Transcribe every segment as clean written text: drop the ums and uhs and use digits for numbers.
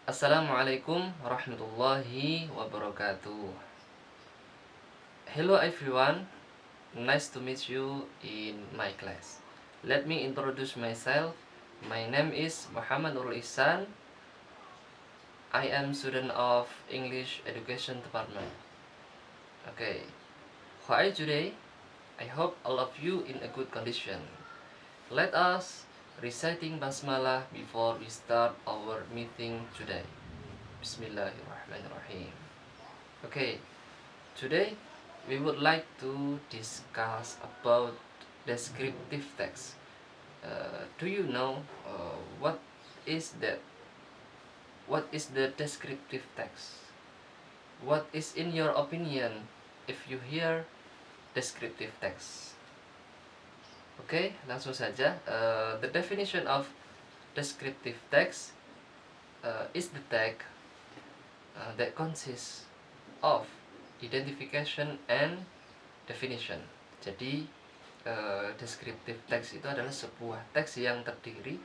Assalamualaikum warahmatullahi wabarakatuh. Hello everyone, nice to meet you in my class. Let me introduce myself. My name is Muhammad Nurul Ihsan. I am student of English Education Department. Okay, how are you today? I hope all of you in a good condition. Let us reciting basmalah before we start our meeting today. Bismillahirrahmanirrahim. Okay, today we would like to discuss about descriptive text. Do you know what is that? What is the descriptive text? What is in your opinion if you hear descriptive text? Oke, langsung saja. The definition of descriptive text is the text that consists of identification and definition. Jadi descriptive text itu adalah sebuah teks yang terdiri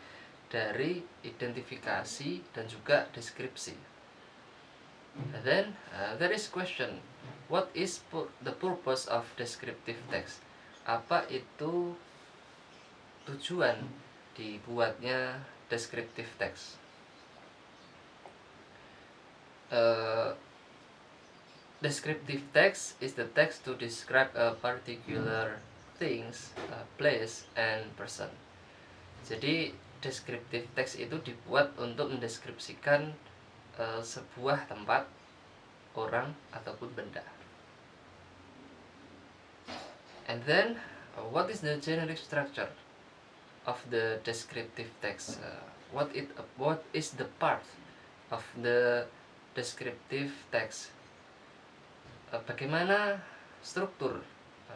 dari identifikasi dan juga deskripsi. And then there is question, what is the purpose of descriptive text? Apa itu tujuan dibuatnya descriptive text? Descriptive text is the text to describe a particular things, place, and person. Jadi descriptive text itu dibuat untuk mendeskripsikan sebuah tempat, orang, ataupun benda. And then what is the generic structure of the descriptive text? What is the part of the descriptive text? Bagaimana struktur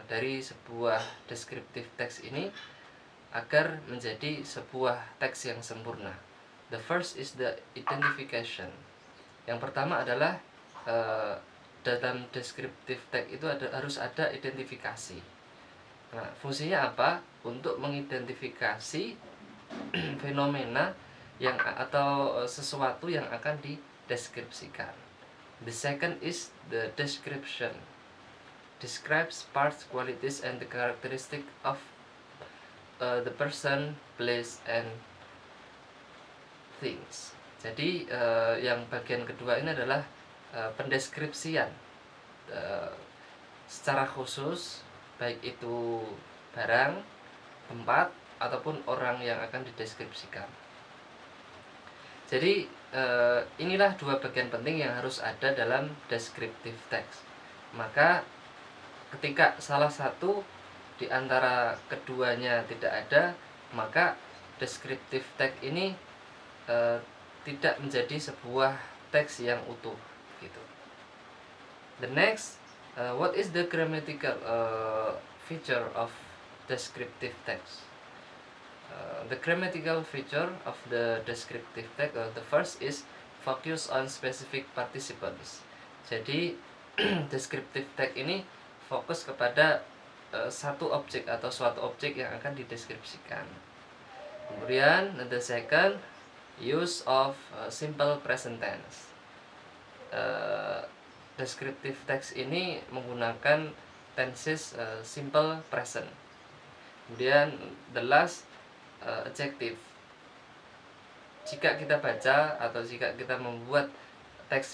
dari sebuah descriptive text ini agar menjadi sebuah teks yang sempurna? The first is the identification. Yang pertama adalah dalam descriptive text itu harus ada identifikasi. Nah, fungsinya apa? Untuk mengidentifikasi fenomena yang atau sesuatu yang akan dideskripsikan. The second is the description. Describes parts, qualities, and the characteristic of the person, place, and things. Jadi yang bagian kedua ini adalah pendeskripsian secara khusus, baik itu barang, tempat, ataupun orang yang akan dideskripsikan. Jadi inilah dua bagian penting yang harus ada dalam descriptive text. Maka ketika salah satu di antara keduanya tidak ada, maka descriptive text ini tidak menjadi sebuah teks yang utuh gitu. The next, what is the grammatical feature of descriptive text? The grammatical feature of the descriptive text, the first is focus on specific participles. Jadi descriptive text ini fokus kepada satu objek atau suatu objek yang akan dideskripsikan. Kemudian the second, use of simple present tense. Descriptive text ini menggunakan tenses simple present. Kemudian the last, adjective. Jika kita baca atau jika kita membuat teks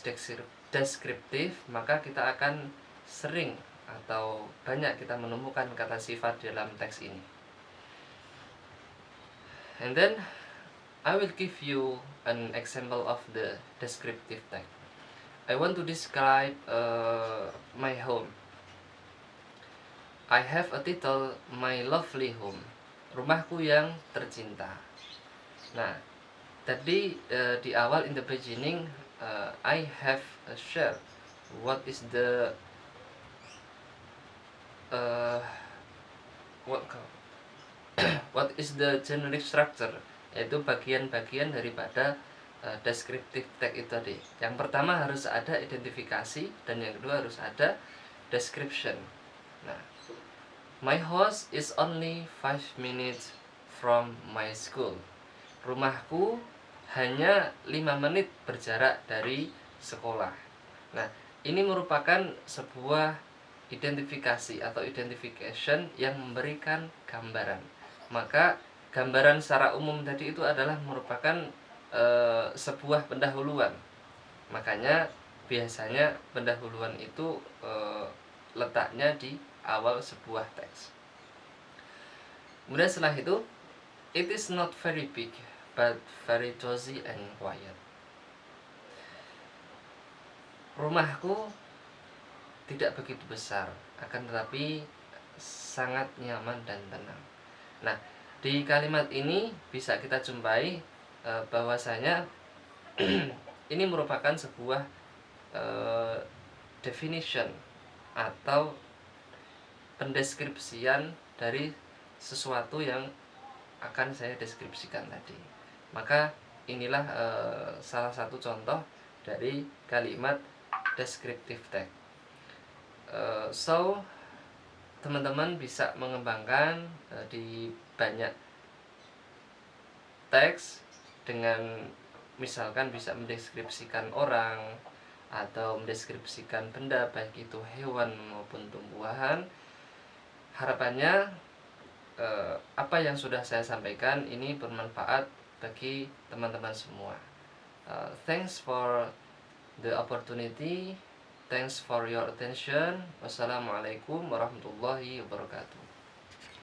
deskriptif, maka kita akan sering atau banyak kita menemukan kata sifat dalam teks ini. And then I will give you an example of the descriptive text. I want to describe my home. I have a title, my lovely home. Rumahku yang tercinta. Nah, tadi di awal in the beginning I have shared what is the what is the generic structure, yaitu bagian-bagian daripada descriptive text itu tadi. Yang pertama harus ada identifikasi dan yang kedua harus ada description. Nah, my house is only 5 minutes from my school. Rumahku hanya 5 menit berjarak dari sekolah. Nah, ini merupakan sebuah identifikasi atau identification yang memberikan gambaran. Maka gambaran secara umum tadi itu adalah merupakan sebuah pendahuluan. Makanya biasanya pendahuluan itu letaknya di awal sebuah teks. Kemudian setelah itu, it is not very big but very cozy and quiet. Rumahku tidak begitu besar, akan tetapi sangat nyaman dan tenang. Nah, di kalimat ini bisa kita jumpai bahwasanya ini merupakan sebuah definition atau pendeskripsian dari sesuatu yang akan saya deskripsikan tadi. Maka inilah salah satu contoh dari kalimat descriptive text. So teman-teman bisa mengembangkan di banyak teks dengan misalkan bisa mendeskripsikan orang atau mendeskripsikan benda, baik itu hewan maupun tumbuhan. Harapannya apa yang sudah saya sampaikan ini bermanfaat bagi teman-teman semua. Thanks for the opportunity. Thanks for your attention. Wassalamualaikum warahmatullahi wabarakatuh.